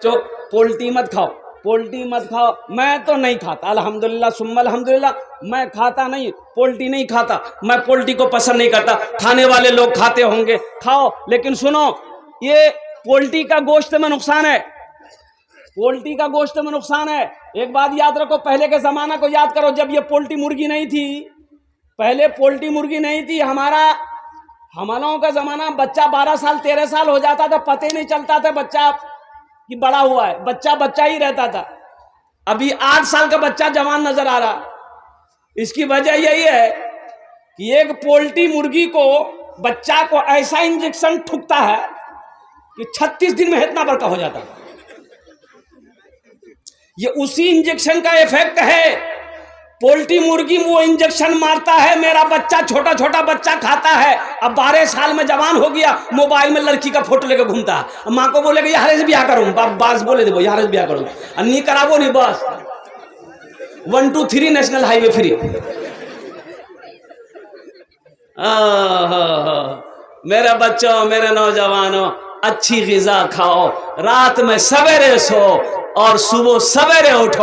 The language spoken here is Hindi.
तो पोल्ट्री मत खाओ, पोल्ट्री मत खाओ। मैं तो नहीं खाता, अल्हम्दुलिल्लाह सुम्मा अल्हम्दुलिल्लाह, मैं खाता नहीं, पोल्ट्री नहीं खाता। मैं पोल्ट्री को पसंद नहीं करता, खाने वाले लोग खाते होंगे, खाओ। लेकिन सुनो, ये पोल्ट्री का गोश्त में नुकसान है, पोल्ट्री का गोश्त में नुकसान है। एक बात याद रखो, पहले के ज़माना को याद करो, जब ये पोल्ट्री मुर्गी नहीं थी, पहले पोल्ट्री मुर्गी नहीं थी, हम लोगों का ज़माना, बच्चा 12 साल 13 साल हो जाता था, पता ही नहीं चलता था बच्चा कि बड़ा हुआ है, बच्चा बच्चा ही रहता था। अभी 8 साल का बच्चा जवान नजर आ रहा। इसकी वजह यही है कि एक पोल्ट्री मुर्गी को, बच्चा को ऐसा इंजेक्शन ठुकता है कि 36 दिन में इतना बड़का हो जाता है। ये उसी इंजेक्शन का इफेक्ट है। पोल्ट्री मुर्गी वो इंजेक्शन मारता है, मेरा बच्चा छोटा छोटा बच्चा खाता है, अब 12 साल में जवान हो गया, मोबाइल में लड़की का फोटो लेकर घूमता है। माँ को बोलेगा यार से ब्याह करूँ, बास बोले दे यार से ब्याह करूँ, नहीं कराबो नहीं, बस 1 2 3 नेशनल हाईवे फ्री। मेरे बच्चों, मेरे नौजवानों, अच्छी ग़िज़ा खाओ, रात में सवेरे सो और सुबह सवेरे उठो।